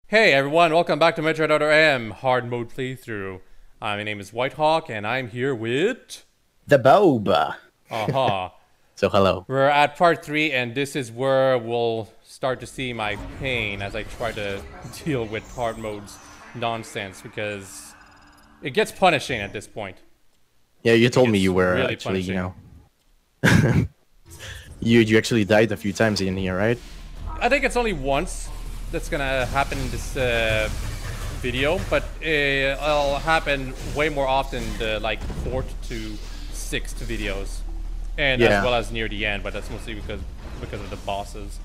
Hey everyone, welcome back to Metroid hard mode playthrough. My name is WhiteHawke and I'm here with... The Baube. Aha. So hello. We're at part 3 and this is where we'll start to see my pain as I try to deal with hard mode's nonsense because it gets punishing at this point. Yeah, you told me It's you were really actually, punishing. you actually died a few times in here, right? I think it's only once that's gonna happen in this video, but it'll happen way more often the like 4th to 6th videos, and as well as near the end. But that's mostly because of the bosses.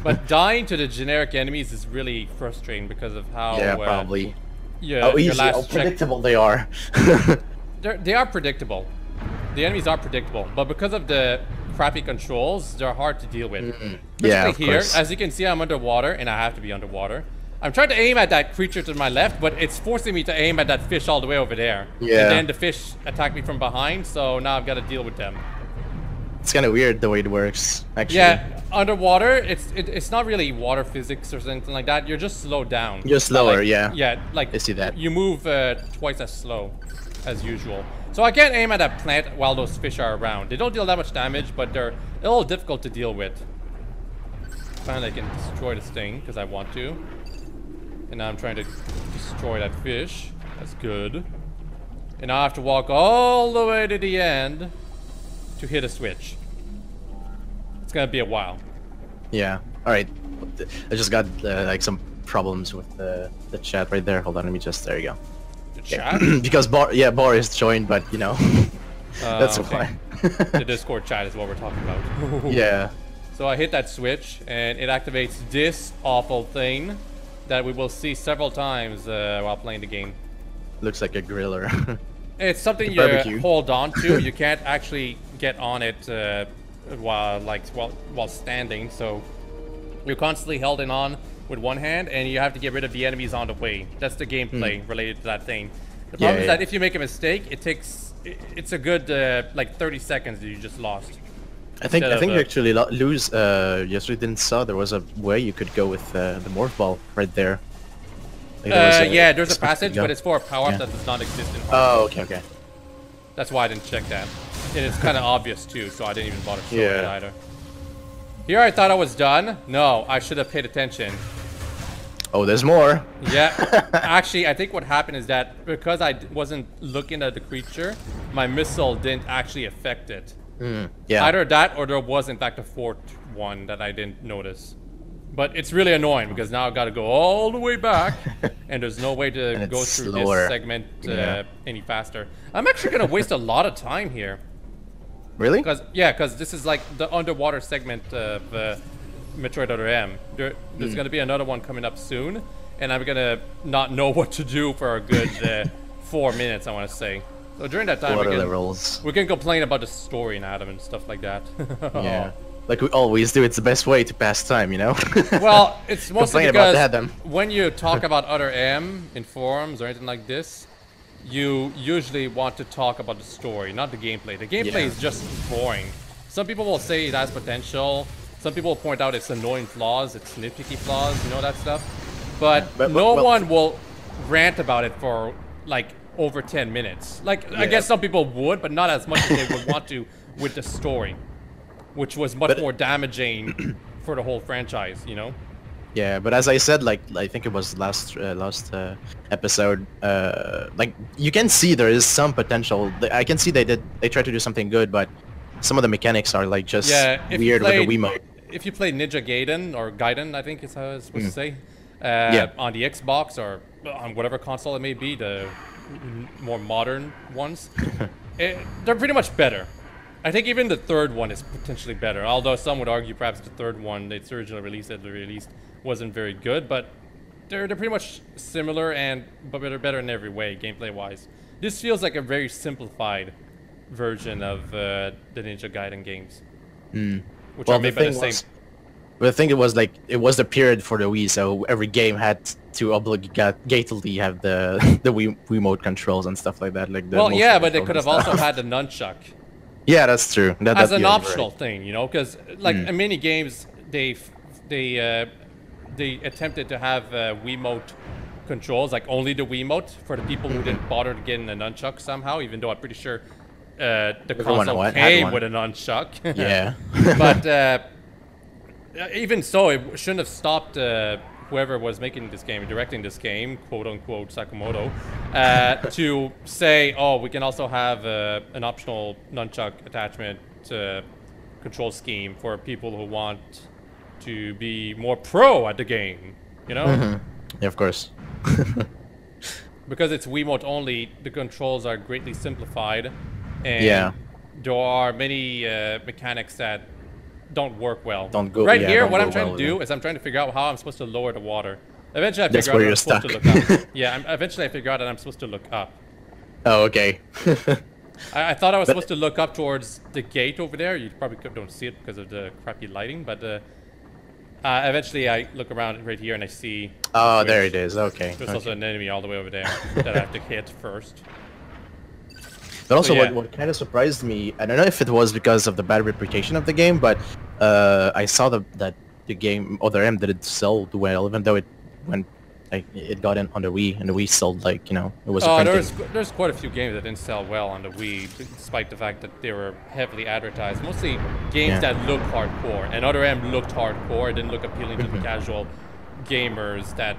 But dying to the generic enemies is really frustrating because of how probably. Yeah, How easy, how predictable they are. They are predictable. The enemies are predictable, but because of the crappy controls, they're hard to deal with. Yeah, of here, course. as you can see, I'm underwater, and I have to be underwater. I'm trying to aim at that creature to my left, but it's forcing me to aim at that fish all the way over there. Yeah. And then the fish attack me from behind, so now I've got to deal with them. It's kind of weird the way it works, actually. Yeah, underwater, it's not really water physics or something like that. You're just slowed down. You're slower, like, yeah. Yeah, like I see that. You move twice as slow as usual. So I can't aim at that plant while those fish are around. They don't deal that much damage, but they're a little difficult to deal with. Finally, I can destroy this thing because I want to. And now I'm trying to destroy that fish. That's good. And now I have to walk all the way to the end to hit a switch. It's gonna be a while. Yeah. All right. I just got like some problems with the chat right there. Hold on, let me just. There you go. The chat? Because Bar is joined, but you know, that's okay. fine. The Discord chat is what we're talking about. Yeah. So I hit that switch, and it activates this awful thing that we will see several times while playing the game. Looks like a griller. It's something you hold on to. You can't actually get on it while standing. So you're constantly holding on with one hand, and you have to get rid of the enemies on the way. That's the gameplay related to that thing. The problem is that if you make a mistake, it's a good like 30 seconds that you just lost. I think you actually lose. Yesterday didn't saw there was a way you could go with the morph ball right there. Like yeah, there's a passage, but it's for a power-up that does not exist in hard mode. Okay. That's why I didn't check that. And it's kind of obvious too, so I didn't even bother showing it either. Here I thought I was done. No, I should have paid attention. Oh, there's more. Yeah, actually, I think what happened is that because I wasn't looking at the creature, my missile didn't actually affect it. Yeah. Either that or there was in fact a 4th one that I didn't notice. But it's really annoying because now I've got to go all the way back and there's no way to go through this segment any faster. I'm actually going to waste a lot of time here. Really? Because this is like the underwater segment of Metroid Other M. There's going to be another one coming up soon, and I'm going to not know what to do for a good 4 minutes, I want to say. So during that time, we can complain about the story and Adam and stuff like that. Yeah. Like we always do, it's the best way to pass time, you know? Well, it's mostly because when you talk about Other M in forums or anything like this, you usually want to talk about the story, not the gameplay. The gameplay is just boring. Some people will say it has potential. Some people will point out its annoying flaws, its nitpicky flaws, you know, that stuff. But no one will rant about it for, like, over 10 minutes. Like, I guess some people would, but not as much as they would want to with the story. Which was much more damaging for the whole franchise, you know? Yeah, but as I said, like I think it was last episode, like you can see there is some potential. I can see they tried to do something good, but some of the mechanics are like just weird with the Wiimote. If you play Ninja Gaiden or Gaiden, I think is how it's supposed to say, on the Xbox or on whatever console it may be, the more modern ones, they're pretty much better. I think even the 3rd one is potentially better, although some would argue perhaps the 3rd one, its original release that they released, wasn't very good, but they're pretty much similar but they're better in every way, gameplay-wise. This feels like a very simplified version of the Ninja Gaiden games, which are made by the same. But I think it was like it was the period for the Wii, so every game had to obligately have the Wiimote controls and stuff like that. Like well, yeah, but they could have also had the nunchuck. Yeah, that's true. That's an optional thing, you know, because like in many games, they they attempted to have Wiimote controls, like only the Wiimote, for the people who didn't bother to get in a nunchuck somehow, even though I'm pretty sure the console came with a nunchuck. Yeah. But even so, it shouldn't have stopped whoever was making this game, directing this game, quote unquote Sakamoto, to say, oh, we can also have an optional nunchuck attachment control scheme for people who want to be more pro at the game, you know? Yeah, of course. Because it's Wiimote only, the controls are greatly simplified, and there are many mechanics that don't work well. Don't go. Right here, what I'm trying to do is I'm trying to figure out how I'm supposed to lower the water. Eventually, I figure out that I'm supposed to look up. Yeah, eventually I figure out that I'm supposed to look up. Oh, okay. I thought I was supposed to look up towards the gate over there. You probably don't see it because of the crappy lighting, but eventually I look around right here and I see... Oh, there it is. Okay. There's also an enemy all the way over there that I have to hit first. But also, what kind of surprised me, I don't know if it was because of the bad reputation of the game, but I saw that the game Other M didn't sell well, even though it went, like, it got in on the Wii, and the Wii sold, like, you know, it was. There's quite a few games that didn't sell well on the Wii, despite the fact that they were heavily advertised. Mostly games that looked hardcore, and Other M looked hardcore. It didn't look appealing to the casual gamers that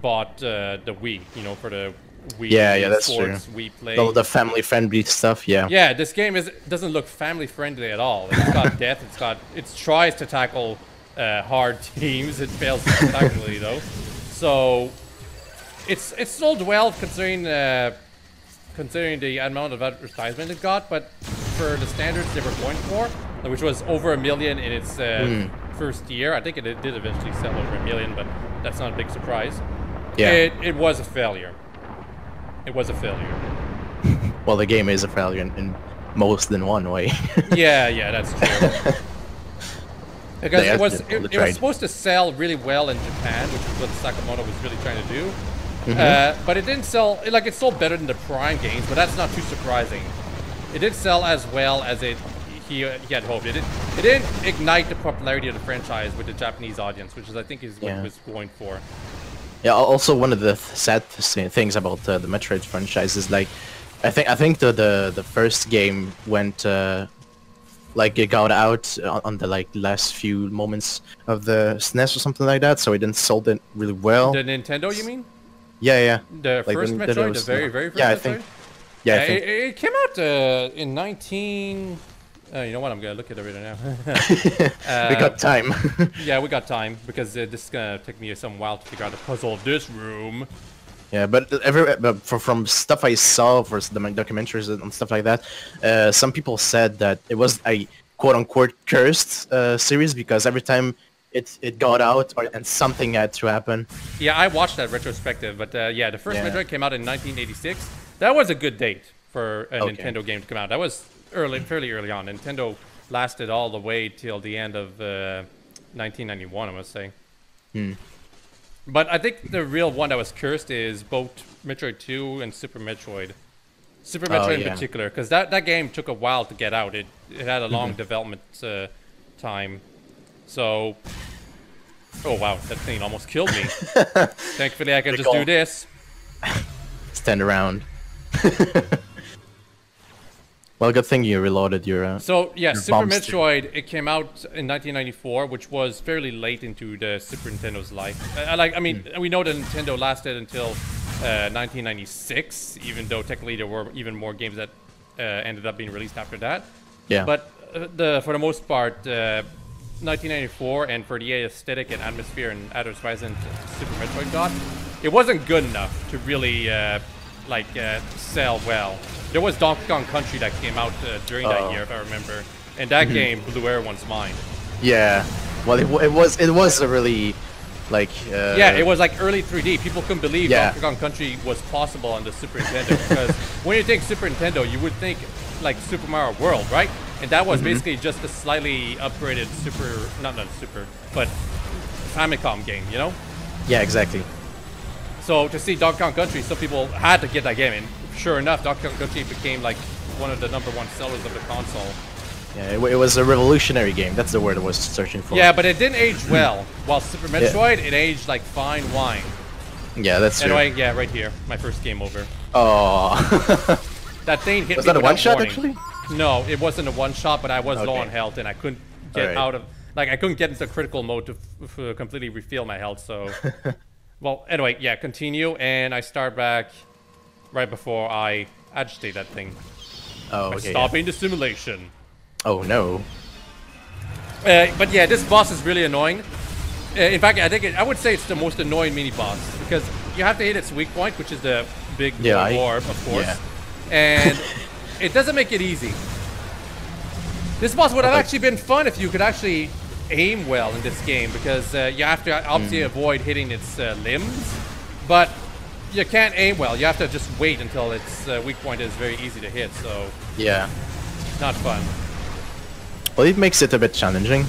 bought the Wii, you know, for the Wii that's sports, true. Wii Play. The family-friendly stuff, Yeah, this game doesn't look family-friendly at all. It's got death. It tries to tackle hard teams. It fails spectacularly though. So it's sold well considering the amount of advertisement it got, but for the standards they were going for, which was over 1 million in its first year, I think it did eventually sell over 1 million, but that's not a big surprise. Yeah, it was a failure. It was a failure. Well, the game is a failure in most than one way. yeah, that's true. Because it was supposed to sell really well in Japan, which is what Sakamoto was really trying to do. But it didn't sell, it sold better than the Prime games, but that's not too surprising. It didn't sell as well as he had hoped. It didn't ignite the popularity of the franchise with the Japanese audience, which is I think is what he was going for. Yeah. Also, one of the sad things about the Metroid franchise is, like, I think the first game went like it got out on the last few moments of the SNES or something like that, so it didn't sold it really well. The Nintendo, you mean? Yeah. The first Metroid, the very first Metroid? I think. Yeah, I think. It came out in 19. You know what? I'm gonna look at it right now. We got time. Yeah, we got time because this is gonna take me some while to figure out the puzzle of this room. Yeah, but from stuff I saw for the documentaries and stuff like that, some people said that it was a quote-unquote cursed series because every time it got out and something had to happen. Yeah, I watched that retrospective, but yeah, the first Metroid came out in 1986. That was a good date for a Nintendo game to come out. That was fairly early on. Nintendo lasted all the way till the end of 1991, I must say. But I think the real one that was cursed is both Metroid 2 and Super Metroid. Super Metroid in particular, because that game took a while to get out. It had a long development time. So... Oh wow, that thing almost killed me. Thankfully I can just do this. Stand around. Well, good thing you reloaded your So yeah, Super Metroid, it came out in 1994, which was fairly late into the Super Nintendo's life. I mean, we know that Nintendo lasted until 1996, even though technically there were even more games that ended up being released after that. Yeah. But for the most part, 1994, and for the aesthetic and atmosphere and advertisement Super Metroid got, it wasn't good enough to really sell well. There was Donkey Kong Country that came out during that year, if I remember, and that game blew everyone's mind. Yeah, well, it was a really yeah, it was like early 3D. People couldn't believe Donkey Kong Country was possible on the Super Nintendo because when you think Super Nintendo, you would think like Super Mario World, right? And that was basically just a slightly upgraded not Super, but Famicom game, you know? Yeah, exactly. So to see Donkey Kong Country, some people had to get that game, and sure enough, Donkey Kong Country became like one of the #1 sellers of the console. Yeah, it was a revolutionary game. That's the word I was searching for. Yeah, but it didn't age well. While Super Metroid, it aged like fine wine. Yeah, that's true. Anyway, yeah, right here. My first game over. Oh. That thing hit me. Was that a one-shot, warning. actually? No, it wasn't a one-shot, but I was low on health, and I couldn't get out of... Like, I couldn't get into critical mode to completely refill my health, so... Well, anyway, yeah, continue, and I start back right before I agitate that thing. Oh, okay. Stopping the simulation. Oh, no. But yeah, this boss is really annoying. In fact, I would say it's the most annoying mini-boss, because you have to hit its weak point, which is the big orb, of course. Yeah. And it doesn't make it easy. This boss would have actually been fun if you could actually aim well in this game, because you have to obviously avoid hitting its limbs, but you can't aim well. You have to just wait until its weak point is very easy to hit, so... Yeah. Not fun. Well, it makes it a bit challenging.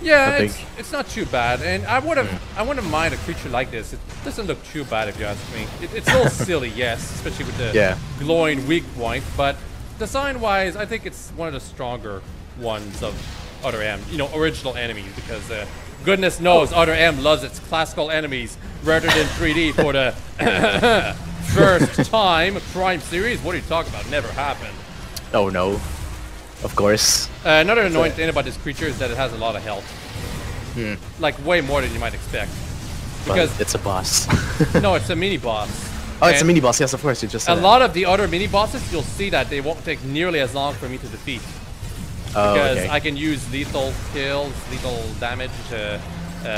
Yeah, it's not too bad, and I wouldn't mind a creature like this. It doesn't look too bad if you ask me. It's a little silly, yes, especially with the glowing weak point, but design-wise, I think it's one of the stronger ones of Other M. You know, original enemies, because goodness knows Other M loves its classical enemies rendered in 3D for the first time. Prime series? What are you talking about? Never happened. Oh no. Of course. Another annoying thing about this creature is that it has a lot of health. Like, way more than you might expect. Because well, it's a boss. No, it's a mini-boss. Oh, it's a mini-boss, yes, of course. You just a lot of the other mini-bosses, you'll see that they won't take nearly as long for me to defeat. Because I can use lethal kills, lethal damage,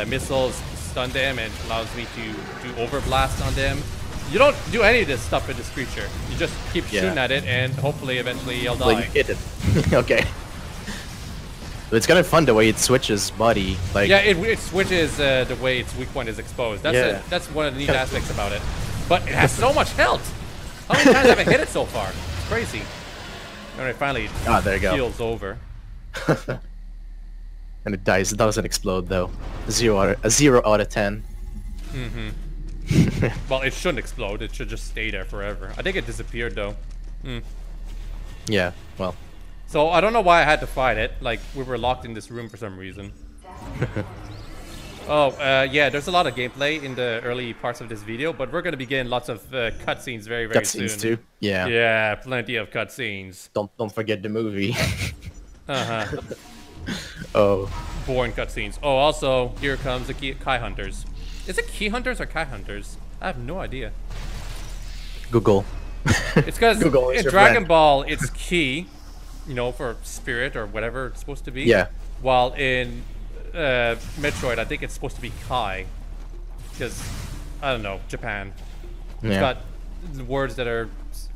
missiles, stun them, and it allows me to do overblast on them. You don't do any of this stuff with this creature. You just keep shooting at it, and hopefully eventually you'll die. Well, you hit it. Okay. But it's kind of fun the way it switches body. Like yeah, it switches the way its weak point is exposed. That's one of the neat aspects about it. But it has so much health. How many times have I hit it so far? It's crazy. And it finally heals over. And it dies. It doesn't explode though. A 0 out of 10. Well, it shouldn't explode. It should just stay there forever. I think it disappeared though. Yeah, well. So I don't know why I had to fight it. Like, we were locked in this room for some reason. Yeah, there's a lot of gameplay in the early parts of this video, but we're going to be getting lots of cutscenes very soon. Cutscenes too? Yeah. Yeah, plenty of cutscenes. Don't forget the movie. Oh. Boring cutscenes. Oh, also, here comes the Kai Hunters. Is it Key Hunters or Kai Hunters? I have no idea. Google. It's because in Dragon Ball, it's Ki, you know, for spirit or whatever it's supposed to be. Yeah. While in Metroid, I think it's supposed to be Kai. Because, I don't know, Japan. It's got words that are,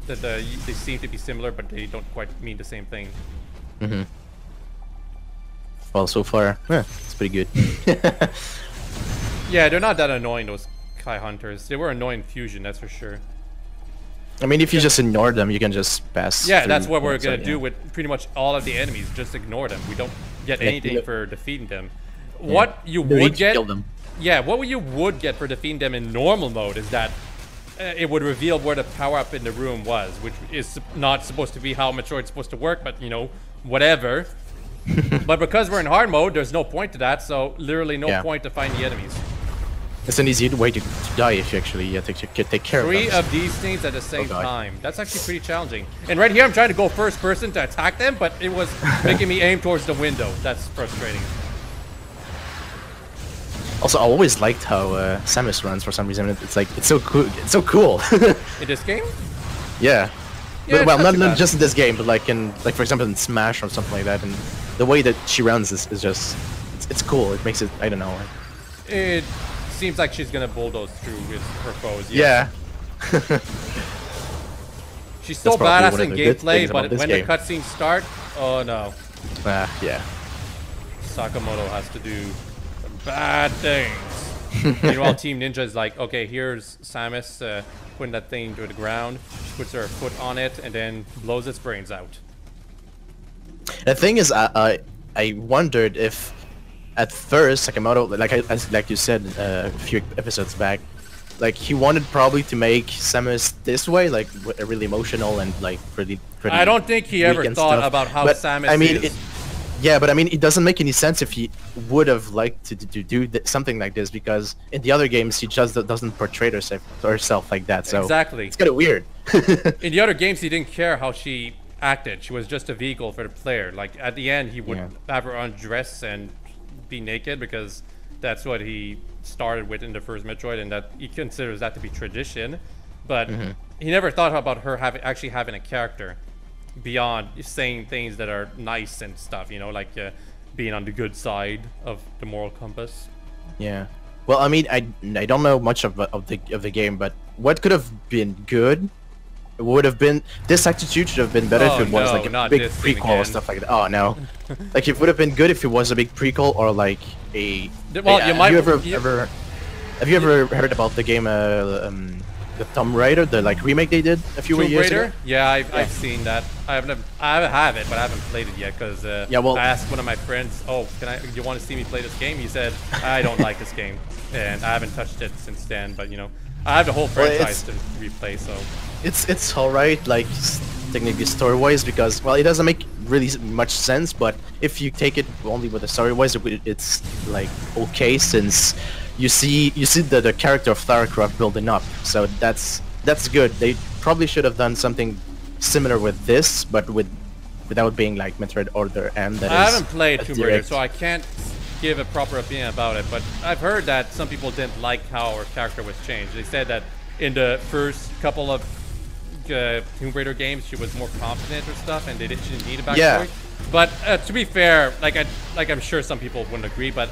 they seem to be similar, but they don't quite mean the same thing. Well, so far, it's pretty good. Yeah, they're not that annoying, those Kai Hunters. They were annoying Fusion, that's for sure. I mean, if you just ignore them, you can just pass. Yeah, that's what we're gonna do with pretty much all of the enemies. Just ignore them. We don't get anything for defeating them. What you would get, what you would get for defeating them in normal mode is that it would reveal where the power-up in the room was, which is not supposed to be how Metroid's supposed to work, but, you know, whatever. But because we're in hard mode, there's no point to that, so literally no point to find the enemies. It's an easy way to die if you actually take care of them. 3 of these things at the same time. That's actually pretty challenging. And right here, I'm trying to go first person to attack them, but it was making me aim towards the window. That's frustrating. Also, I always liked how Samus runs for some reason. It's like, it's so cool. It's so cool. In this game? Yeah. Well, not just in this game, but like for example in Smash or something like that. And the way that she runs is just, it's cool. It makes it, I don't know. It seems like she's gonna bulldoze through with her foes. Yeah. She's so badass in gameplay, but when the cutscenes start, oh no. Yeah. Sakamoto has to do some bad things. Meanwhile, Team Ninja is like, okay, here's Samus putting that thing to the ground, puts her foot on it, and then blows its brains out. The thing is, I wondered if, at first, Sakamoto, like you said a few episodes back, Like he wanted probably to make Samus this way, like really emotional and like pretty. I don't think he ever thought about how Samus I mean, is. Yeah, but I mean, it doesn't make any sense if he would have liked to do something like this, because in the other games he just doesn't portray herself like that. So exactly, it's kind of weird. In the other games, he didn't care how she acted. She was just a vehicle for the player. Like at the end, he would have her undress and be naked because that's what he started with in the first Metroid, and that he considers that to be tradition. But he never thought about her actually having a character beyond saying things that are nice and stuff, you know, like being on the good side of the moral compass. Yeah. Well, I mean, I don't know much of the game, but what could have been good would have been, this attitude should have been better if it was like a big prequel or stuff like that. Oh no. Like it would have been good if it was a big prequel or like a. Well, have you ever heard about the game the Tomb Raider, the like remake they did a few years ago? Yeah, I've seen that. I have it, but I haven't played it yet because I asked one of my friends, "Oh, do you want to see me play this game?" He said, "I don't like this game," and I haven't touched it since then. But you know, I have the whole franchise to replay, so it's all right, like technically story-wise, because well, it doesn't make really much sense. But if you take it only with the story-wise, it's like okay, since you see the character of Lara Croft building up, so that's good. They probably should have done something similar with this, but without being like Metroid Order M. I haven't played Tomb Raider, so I can't give a proper opinion about it. But I've heard that some people didn't like how her character was changed. They said that in the first couple of Tomb Raider games, she was more confident or stuff, and she didn't need a backstory. Yeah. But to be fair, like I'm sure some people wouldn't agree, but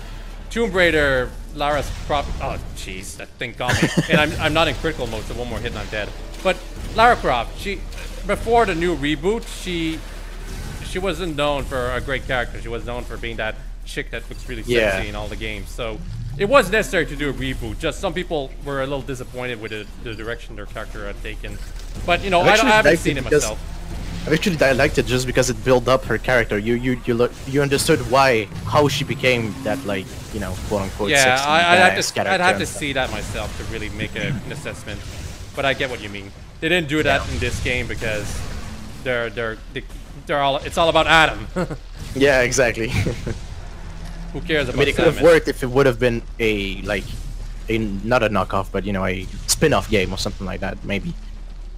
Tomb Raider, Lara's Croft. Oh, jeez, that thing got me. And I'm not in critical mode, so one more hit and I'm dead. But Lara Croft, before the new reboot, she wasn't known for a great character. She was known for being that chick that looks really sexy in all the games. So it was necessary to do a reboot. Just some people were a little disappointed with the direction their character had taken. But you know, I haven't seen it myself. I liked it just because it built up her character. You understood how she became that, like, you know, quote unquote. Yeah, sexy I'd have to see that myself to really make an assessment. But I get what you mean. They didn't do that in this game because it's all about Adam. Yeah, exactly. Who cares about I mean, it could have worked if it would have been not a knockoff, but you know, a spin-off game or something like that, maybe.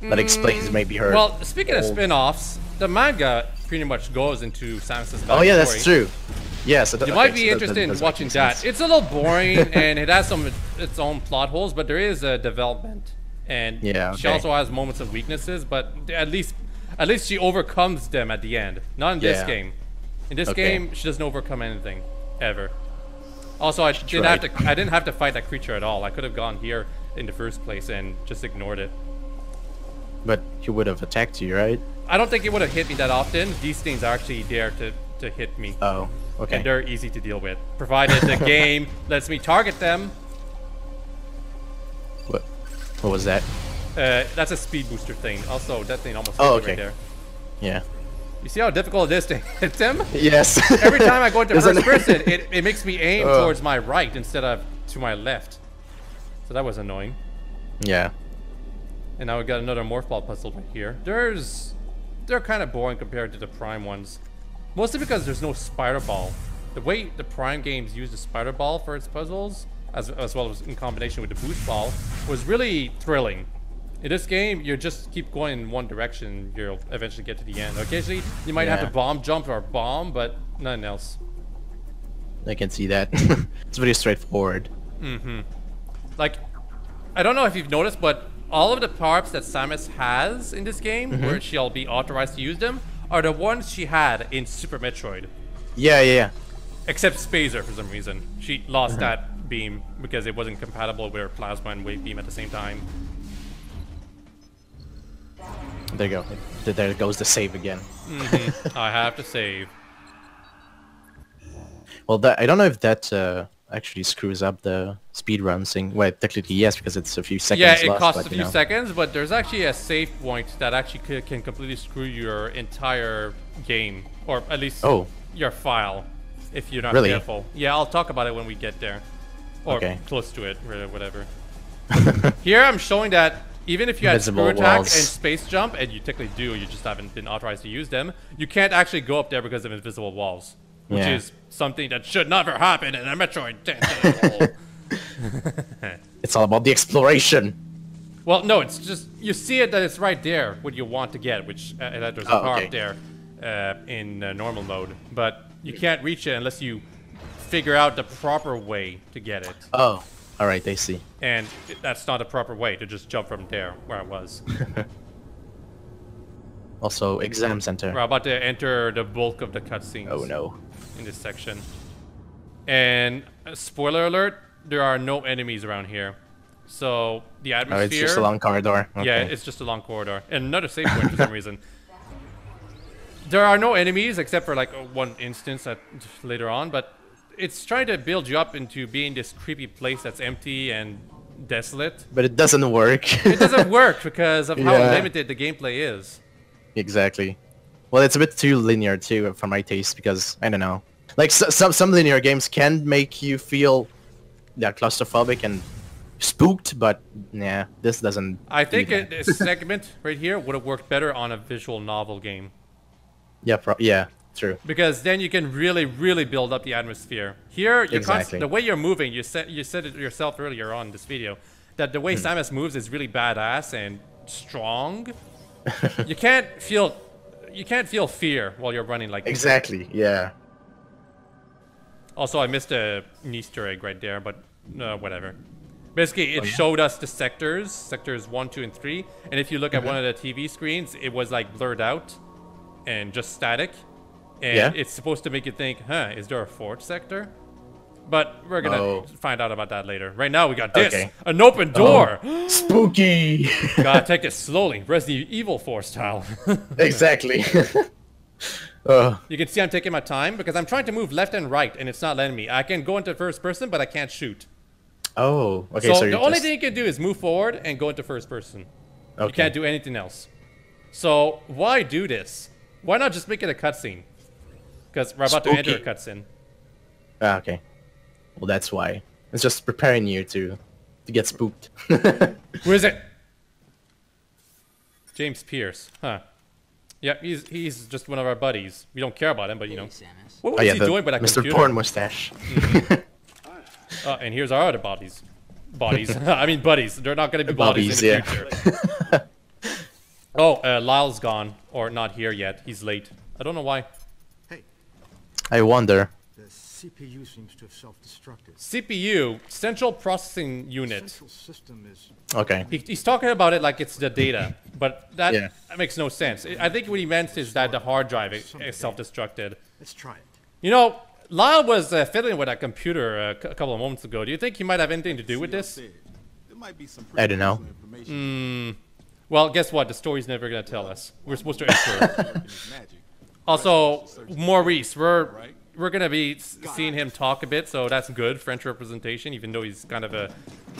That explains maybe her. Well, speaking of spin-offs, the manga pretty much goes into Samus's backstory. Oh yeah, that's true. Yeah, so you might be interested in watching that. It's a little boring and it has its own plot holes, but there is a development, and she also has moments of weaknesses. But at least she overcomes them at the end. Not in this game. In this game, she doesn't overcome anything ever. Also, I didn't have to fight that creature at all. I could have gone here in the first place and just ignored it. But he would have attacked you, right? I don't think it would have hit me that often. These things are actually there to hit me. Oh, okay. And they're easy to deal with, provided the game lets me target them. What was that? That's a speed booster thing. Also, that thing almost hit me right there. Yeah. You see how difficult it is to hit them? Yes. Every time I go into first person, it makes me aim towards my right instead of to my left. So that was annoying. Yeah. And now we got another morph ball puzzle right here. They're kind of boring compared to the Prime ones. Mostly because there's no spider ball. The way the Prime games use the spider ball for its puzzles, as well as in combination with the boost ball, was really thrilling. In this game, you just keep going in one direction, you'll eventually get to the end. Occasionally, you might have to bomb jump or bomb, but nothing else. I can see that. It's very straightforward. Like, I don't know if you've noticed, but all of the power-ups that Samus has in this game, where she'll be authorized to use them, are the ones she had in Super Metroid. Yeah. Except Spazer, for some reason. She lost that beam because it wasn't compatible with her plasma and wave beam at the same time. There you go. There goes the save again. I have to save. Well, I don't know if that actually screws up the speedrun thing. Well, technically yes, because it's a few seconds. Yeah, it costs a few seconds, but there's actually a save point that actually can completely screw your entire game, or at least your file, if you're not careful. Yeah, I'll talk about it when we get there, or close to it, or whatever. Here I'm showing that even if you had Invisible screw attack and walls. space jump, and you technically do, you just haven't been authorized to use them, you can't actually go up there because of invisible walls. Which is something that should never happen in a Metroid. It's all about the exploration. Well, no, it's just, you see it that it's right there, what you want to get, which that there's a car up there in normal mode. But you can't reach it unless you figure out the proper way to get it. Oh, alright, I see. And that's not a proper way to just jump from there, where I was. Also, exam center. We're about to enter the bulk of the cutscenes. Oh no. In this section. And, spoiler alert, there are no enemies around here. So, the atmosphere... Oh, it's just a long corridor. Okay. Yeah, it's just a long corridor. And another save point for some reason. There are no enemies except for like one instance later on, but it's trying to build you up into being this creepy place that's empty and desolate. But it doesn't work. It doesn't work because of how limited the gameplay is. Exactly. Well, it's a bit too linear too for my taste because I don't know. Like some linear games can make you feel claustrophobic and spooked, but yeah, this doesn't. I think this segment right here would have worked better on a visual novel game. Yeah, yeah, true. Because then you can really build up the atmosphere. Here, Exactly. the way you're moving, you said it yourself earlier on in this video, that the way Samus moves is really badass and strong. You can't feel fear while you're running like this. Exactly. Yeah. Also, I missed an Easter egg right there, but whatever. Basically, it showed us the sectors 1, 2, and 3. And if you look at one of the TV screens, it was like blurred out and just static. And it's supposed to make you think, huh, is there a fourth sector? But we're gonna find out about that later. Right now, we got this, an open door. Spooky. Gotta take it slowly, Resident Evil 4 style. Exactly. You can see I'm taking my time because I'm trying to move left and right, and it's not letting me. I can go into first person, but I can't shoot. Oh, okay. So the only thing you can do is move forward and go into first person. Okay. You can't do anything else. So why do this? Why not just make it a cutscene? Because we're about to enter a cutscene. Ah, okay. Well, that's why. It's just preparing you to get spooked. Who is it? James Pierce. Huh. Yep, he's just one of our buddies. We don't care about him, but you know. What was he doing with that Mr. computer? Porn mustache. And here's our other bodies. I mean buddies. They're not going to be bodies in the future. Oh, Lyle's gone. Or not here yet. He's late. I don't know why. Hey. I wonder. The CPU seems to have self-destructed. CPU, Central Processing Unit. Central system is... Okay. He's talking about it like it's the data, but that makes no sense. I think what he meant is that the hard drive is self-destructed. Let's try it. You know, Lyle was fiddling with that computer a couple of moments ago. Do you think he might have anything to do with this? I don't know. Well, guess what? The story's never going to tell us. We're supposed to ensure. Also, Maurice, we're going to be seeing him talk a bit, so that's good. French representation, even though he's kind of a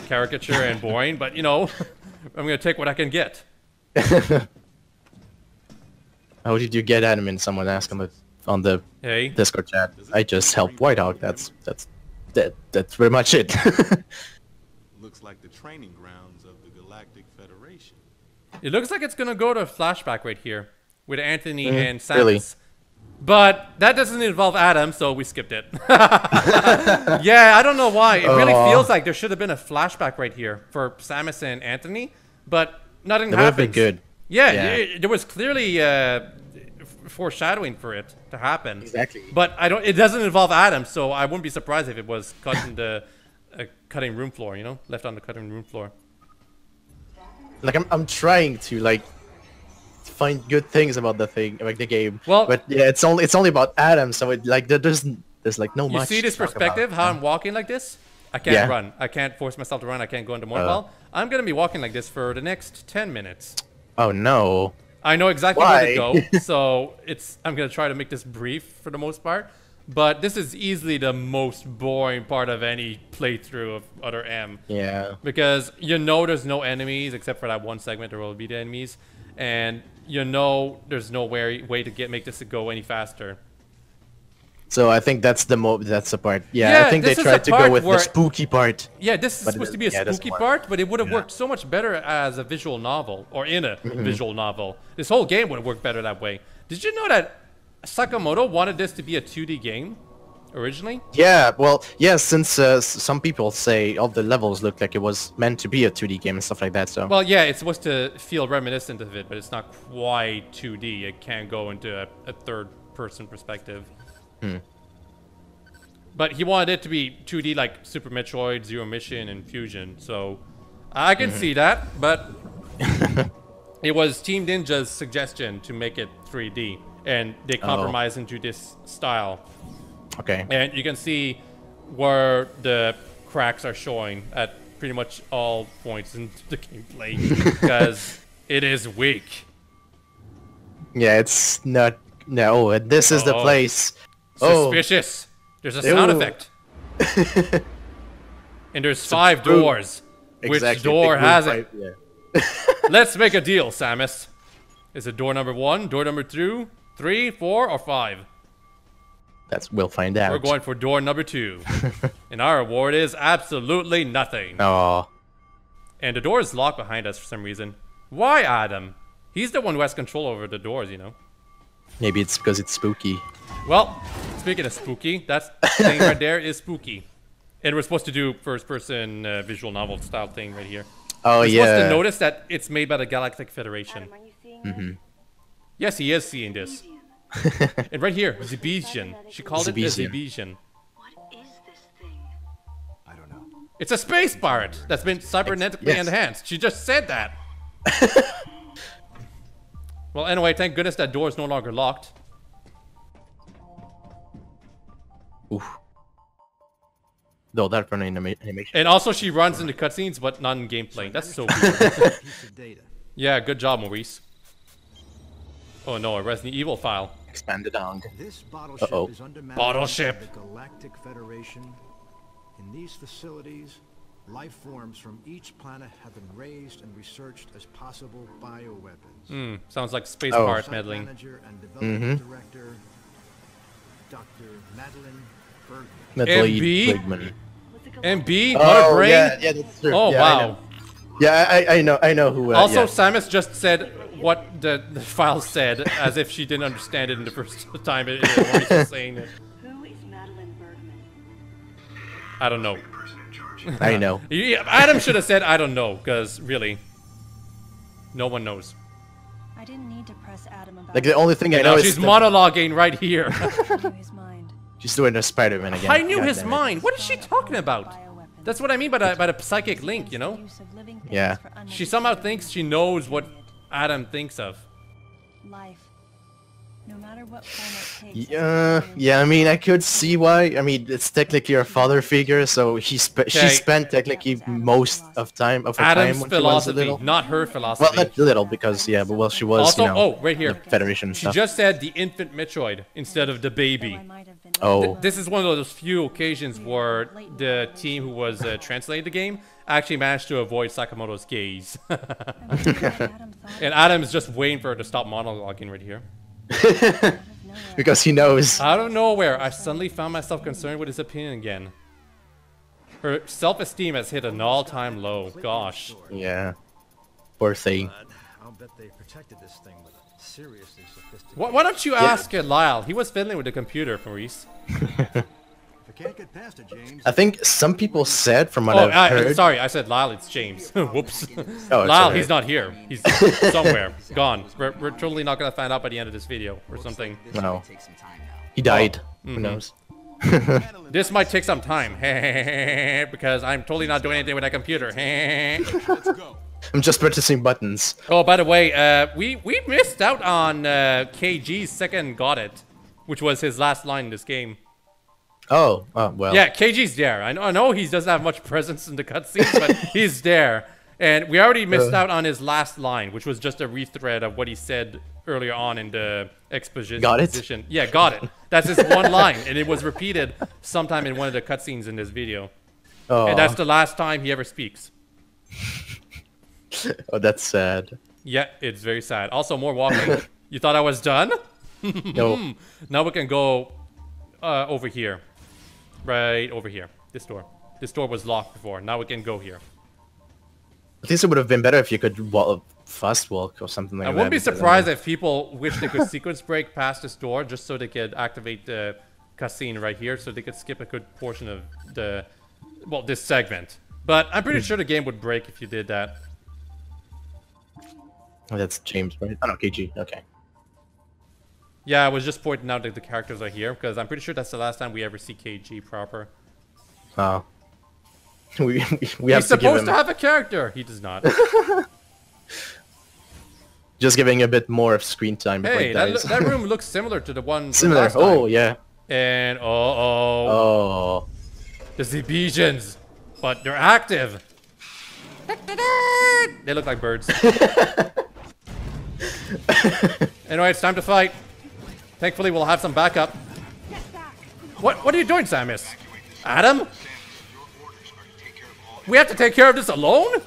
caricature and boring. But, you know, I'm going to take what I can get. How did you get at him? And someone asked him on the Discord chat. I just helped WhiteHawke. That's pretty much it. Looks like the training grounds of the Galactic Federation. It looks like it's going to go to a flashback right here with Anthony and Samus. Really? But that doesn't involve Adam, so we skipped it. Yeah, I don't know why. It really feels like there should have been a flashback right here for Samus and Anthony, but nothing happens. That would have been good. Yeah, there was clearly foreshadowing for it to happen. Exactly. But it doesn't involve Adam, so I wouldn't be surprised if it was cut in the cutting room floor, you know? Left on the cutting room floor. Like, I'm trying to, like, find good things about the game. Well, but yeah, it's only about Adam, so it like there's like no much. You see this perspective? How I'm walking like this? I can't run. I can't force myself to run. I can't go into mobile. I'm gonna be walking like this for the next 10 minutes. Oh no! I know exactly where to go, so I'm gonna try to make this brief for the most part. But this is easily the most boring part of any playthrough of Other M. Yeah. Because you know there's no enemies except for that one segment there will be the enemies, and you know there's no way to make this go any faster. So I think that's the part. Yeah, I think they tried to go with the spooky part. Yeah, this is supposed to be a spooky part, but it would have worked so much better as a visual novel, or in a visual novel. This whole game would have worked better that way. Did you know that Sakamoto wanted this to be a 2D game originally? Yeah, well, yeah, since some people say all the levels look like it was meant to be a 2D game and stuff like that, so... Well, yeah, it's supposed to feel reminiscent of it, but it's not quite 2D. It can go into a third-person perspective. But he wanted it to be 2D like Super Metroid, Zero Mission, and Fusion, so I can see that, but it was Team Ninja's suggestion to make it 3D, and they compromised into this style. Okay. And you can see where the cracks are showing at pretty much all points in the gameplay, because it is weak. Yeah, it's not... No, this is the place. Suspicious. There's a sound effect. And there's 5 doors. Exactly. Which door has it? Yeah. Let's make a deal, Samus. Is it door number 1, door number 2, 3, 4, or 5? We'll find out. We're going for door number 2. And our reward is absolutely nothing. Oh. And the door is locked behind us for some reason. Why, Adam? He's the one who has control over the doors, you know. Maybe it's because it's spooky. Well, speaking of spooky, that thing right there is spooky. And we're supposed to do first-person visual novel style thing right here. Oh, we're yeah. supposed to notice that it's made by the Galactic Federation. Adam, are you seeing Yes, he is seeing this. And right here, Zebesian. She called it a Zebesian. What is this thing? I don't know. It's a space pirate that's been cybernetically enhanced. She just said that. Well, anyway, thank goodness that door is no longer locked. Oof. Though that for an animation. And also, she runs into cutscenes, but not in gameplay. That's so weird. Piece of data. Yeah, good job, Maurice. Oh no, a Resident Evil file. Expanded on. This bottle ship is under Bottle management ship. of the Galactic Federation. In these facilities, life forms from each planet have been raised and researched as possible bioweapons. Sounds like space pirate meddling. Manager and development director, Dr. Madeline Bergman. MB? MB? What Oh, a brain? yeah, that's true. Oh, Yeah, wow. I know who. Also, yeah. Samus just said what the file said, as if she didn't understand it in the first time when he was saying it. Who is Madeline Bergman? I don't know. I know. Yeah, Adam should have said, I don't know, because really, no one knows. I didn't need to press Adam about Like the only thing I know is she's monologuing right here. his mind. she's doing a Spider-Man again. I knew God his damn it. mind. What is she talking about? That's what I mean by the psychic link, you know? Yeah. She somehow thinks she knows what Adam thinks of. Life. No matter what form it takes. Yeah. I mean, I could see why. I mean, it's technically her father figure, so she spent technically most of time of her Adam's time when she was a philosophy, little. not her philosophy. Well, not little because yeah, but well, she was. Also, you know, oh, right here. the Federation and She stuff. just said the infant Metroid instead of the baby. Oh. This is one of those few occasions where the team who was translating the game actually managed to avoid Sakamoto's gaze. And Adam's just waiting for her to stop monologuing right here. Because he knows. Out of nowhere, I suddenly found myself concerned with his opinion again. Her self-esteem has hit an all-time low. Gosh. Yeah. Poor thing. I'll bet they protected this thing with a seriously sophisticated... Why don't you ask Lyle? He was fiddling with the computer, Maurice. If I can't get past it, James... I think some people said from what I've heard. Sorry, I said Lyle, it's James. Whoops. Oh, Lyle, alright. he's not here. He's somewhere. Gone. We're totally not gonna find out by the end of this video or something. No. He died. Oh. Who knows? This might take some time. Because I'm totally not doing anything with that computer. Let's go. I'm just purchasing buttons. Oh, by the way, we missed out on KG's second got it, which was his last line in this game. Oh, well. Yeah, KG's there. I know he doesn't have much presence in the cutscenes, but he's there. And we already missed out on his last line, which was just a rethread of what he said earlier on in the exposition. Got it? Yeah, got it. That's his one line, and it was repeated sometime in one of the cutscenes in this video. Oh. And that's the last time he ever speaks. Oh, that's sad. Yeah, it's very sad. Also, more walking. You thought I was done? No. Now we can go over here. Right over here. This door. This door was locked before. Now we can go here. At least it would have been better if you could fast walk or something like that. I wouldn't be surprised if people wish they could sequence break past this door just so they could activate the cutscene right here, so they could skip a good portion of the, well, this segment. But I'm pretty sure the game would break if you did that. Oh, that's James, right? Oh no, KG. Okay. Yeah, I was just pointing out that the characters are here because I'm pretty sure that's the last time we ever see KG proper. Oh. we have He's to give him... supposed to have a character. He does not. Just giving a bit more of screen time before he dies. that room looks similar to the one similar. Last time. Oh yeah. And oh, the Zebesians, but they're active. They look like birds. Anyway, it's time to fight. Thankfully, we'll have some backup. What are you doing, Samus? Adam? We have to take care of this alone?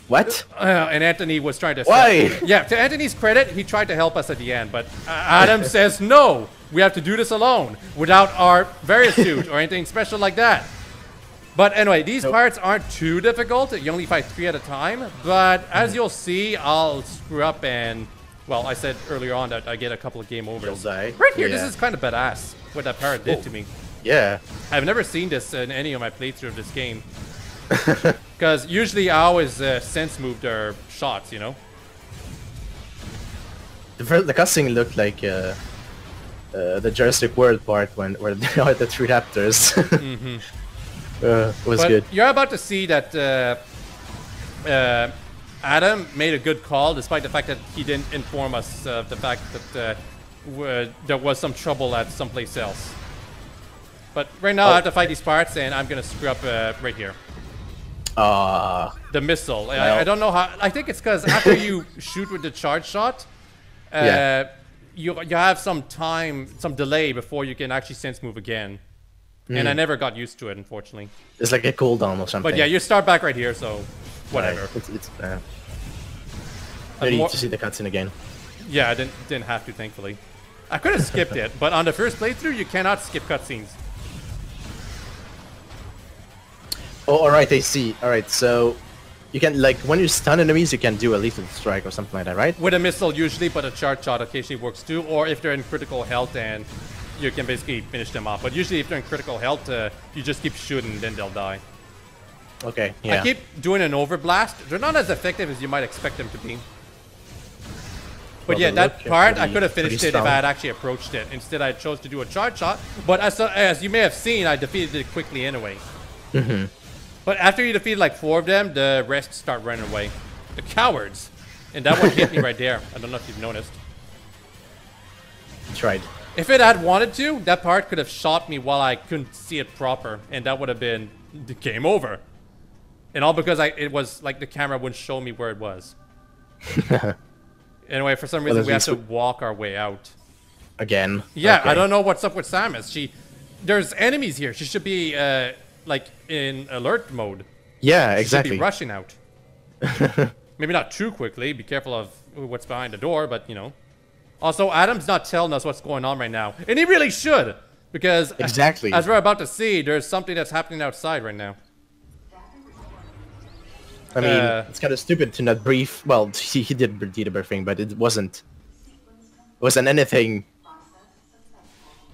What? And Anthony was trying to... Why? Yeah, to Anthony's credit, he tried to help us at the end, but Adam says no. We have to do this alone, without our various suit or anything special like that. But anyway, these parts aren't too difficult. You only fight 3 at a time. But as you'll see, I'll screw up and... Well, I said earlier on that I get a couple of game overs. Die. Right here, this is kind of badass, what that parrot did to me. Yeah. I've never seen this in any of my playthrough of this game. Because usually I always sense move their shots, you know? The cutscene looked like the Jurassic World part where they are the 3 raptors. It was good. You're about to see that Adam made a good call, despite the fact that he didn't inform us of the fact that there was some trouble at someplace else. But right now I have to fight these parts, and I'm gonna screw up right here. The missile. I don't know how. I think it's because after you shoot with the charge shot, you have some time, some delay before you can actually sense move again. And I never got used to it, unfortunately. It's like a cooldown or something. But yeah, you start back right here, so whatever. Right. I need to see the cutscene again. Yeah, I didn't have to, thankfully. I could have skipped it, but on the first playthrough, you cannot skip cutscenes. Oh, alright, I see. Alright, so you can, like, when you stun enemies, you can do a lethal strike or something like that, right? With a missile usually, but a charge shot occasionally works too, or if they're in critical health, and you can basically finish them off. But usually if they're in critical health, you just keep shooting, then they'll die. Okay, yeah. I keep doing an overblast. They're not as effective as you might expect them to be. But yeah, that part, I could have finished it if I had actually approached it. Instead, I chose to do a charge shot. But as you may have seen, I defeated it quickly anyway. But after you defeat like 4 of them, the rest start running away. The cowards. And that one hit me right there. I don't know if you've noticed. Tried. If it had wanted to, that part could have shot me while I couldn't see it proper. And that would have been the game over. And all because it was like the camera wouldn't show me where it was. Anyway, for some reason we have to walk our way out. Again. Yeah, okay. I don't know what's up with Samus. There's enemies here. She should be like in alert mode. Yeah, exactly. She should be rushing out. Maybe not too quickly. Be careful of what's behind the door, but you know. Also, Adam's not telling us what's going on right now, and he really should, because exactly as we're about to see, there's something that's happening outside right now. I mean, it's kind of stupid to not brief. Well, he did the briefing, but it wasn't anything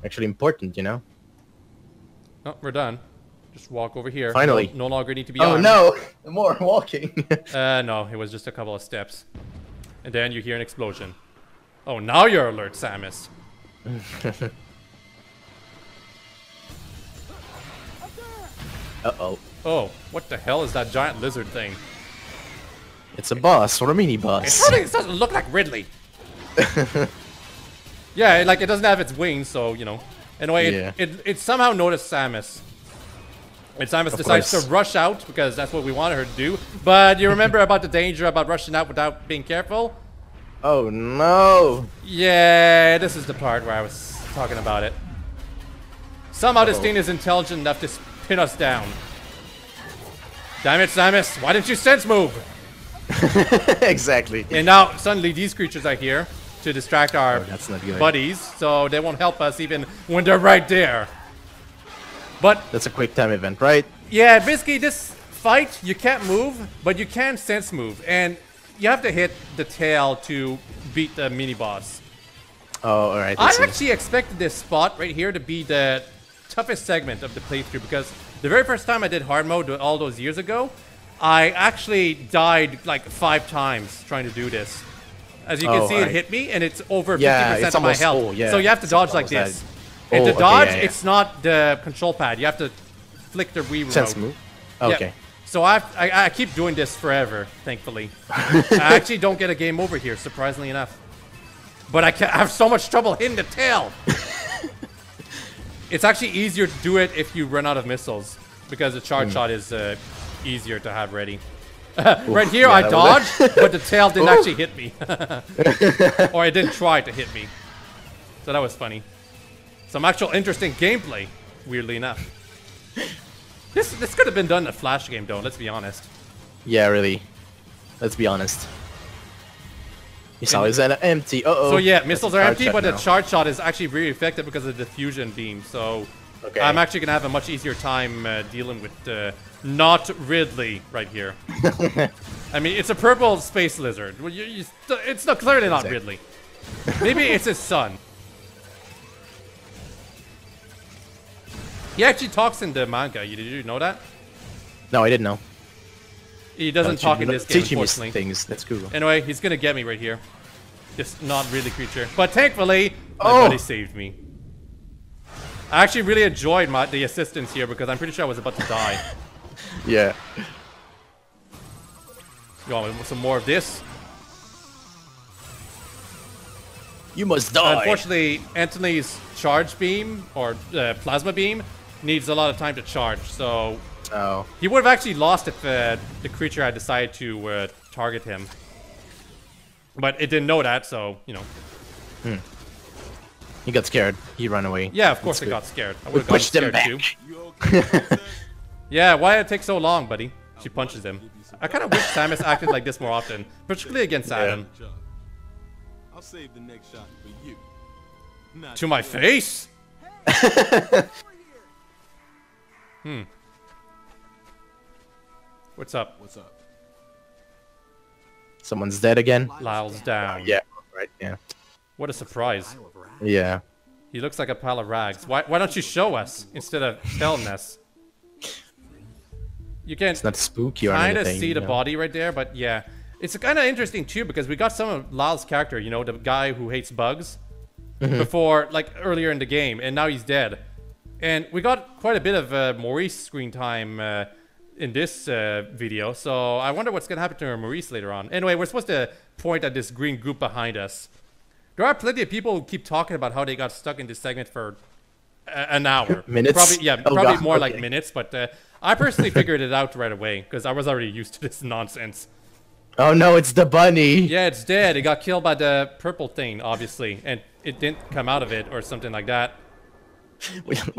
actually important, you know. Oh, we're done. Just walk over here. Finally. No longer need to be armed. Oh no, more walking. No, it was just a couple of steps. And then you hear an explosion. Oh, now you're alert, Samus. Uh-oh. Oh, what the hell is that giant lizard thing? It's a boss, or a mini boss. It doesn't look like Ridley. Yeah, like it doesn't have its wings, so, you know. Anyway, it somehow noticed Samus. And Samus decides to rush out, because that's what we wanted her to do. But you remember about the danger about rushing out without being careful? Oh no! Yeah, this is the part where I was talking about it. Somehow this thing is intelligent enough to pin us down. Damn it, Samus! Why didn't you sense move? Exactly. And now suddenly these creatures are here, to distract our that's not good. buddies, so they won't help us even when they're right there. But That's a quick time event, right? yeah, basically this fight, you can't move, but you can sense move, and you have to hit the tail to beat the mini boss. Oh, alright. I actually expected this spot right here to be the toughest segment of the playthrough, because the very first time I did hard mode all those years ago, I actually died like 5 times trying to do this. As you can see, it hit me, and it's over 50% of my health. So you have to dodge like this. And to dodge, it's not the control pad. You have to flick the Wii remote. Sense move? Okay. Yep. So I keep doing this forever, thankfully. I actually don't get a game over here, surprisingly enough. But I have so much trouble hitting the tail. It's actually easier to do it if you run out of missiles, because the charge shot is easier to have ready. Right here, I dodged, but the tail didn't actually hit me. Or it didn't try to hit me. So that was funny. Some actual interesting gameplay, weirdly enough. This could have been done in a Flash game, though, let's be honest. Yeah, really. Let's be honest. Missile is empty. Uh-oh. So yeah, missiles are empty, but the charge shot is actually really effective because of the diffusion beam. So I'm actually going to have a much easier time dealing with not Ridley right here. I mean, it's a purple space lizard. Well, it's not, clearly not Ridley. Maybe it's his son. He actually talks in the manga. Did you know that? No, I didn't know. He doesn't talk in this game, Teaching me unfortunately. things. That's cool. Anyway, he's gonna get me right here. Just not really creature. But thankfully, my buddy saved me. I actually really enjoyed the assistance here because I'm pretty sure I was about to die. Yeah. You want some more of this? You must die. Unfortunately, Anthony's charge beam, or plasma beam, needs a lot of time to charge, so... Oh. He would have actually lost if the creature had decided to target him. But it didn't know that, so, you know. He got scared. He ran away. Yeah, of course it got scared. I would have gotten scared too. You okay? Yeah, why did it take so long, buddy? She punches him. I kind of wish Samus acted like this more often, particularly against Adam. I'll save the next shot for you. Not To my face? What's up? What's up? Someone's dead again. Lyle's down. Yeah. Right. Yeah. What a surprise. Yeah. He looks like a pile of rags. Why don't you show us instead of telling us? You can It's not spooky or kind anything. of see the body right there, but yeah. It's kind of interesting too because we got some of Lyle's character, you know, the guy who hates bugs, before, like, earlier in the game, and now he's dead. And we got quite a bit of Maurice screen time in this video, so I wonder what's going to happen to Maurice later on. Anyway, we're supposed to point at this green group behind us. There are plenty of people who keep talking about how they got stuck in this segment for an hour. Minutes? Probably, yeah, Oh, probably God, more okay. like minutes, but I personally figured it out right away, because I was already used to this nonsense. Oh no, it's the bunny. Yeah, it's dead. It got killed by the purple thing, obviously, and it didn't come out of it or something like that.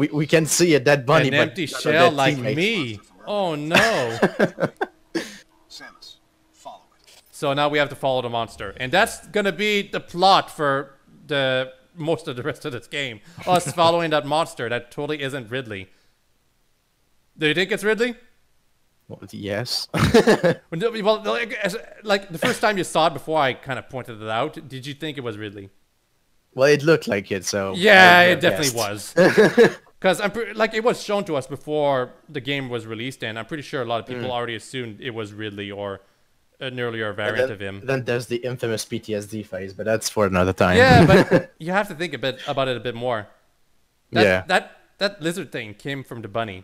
We can see a dead bunny, An but empty none of shell their like teammates. me. Oh no. Samus, follow it. So now we have to follow the monster. And that's gonna be the plot for the most of the rest of this game. Us following that monster that totally isn't Ridley. Do you think it's Ridley? Well, yes. Well, like the first time you saw it before I kind of pointed it out, did you think it was Ridley? Well, it looked like it, so... Yeah, I it definitely guessed. was. Because like it was shown to us before the game was released, and I'm pretty sure a lot of people already assumed it was Ridley or an earlier variant of him. Then there's the infamous PTSD phase, but that's for another time. Yeah, but you have to think about it a bit more. Yeah. That lizard thing came from the bunny.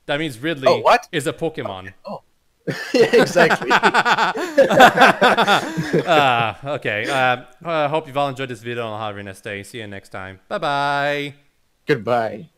That means Ridley is a Pokemon. Oh. Yeah, exactly. Okay. I hope you've all enjoyed this video, and I'll have a nice day. See you next time. Bye-bye. Goodbye.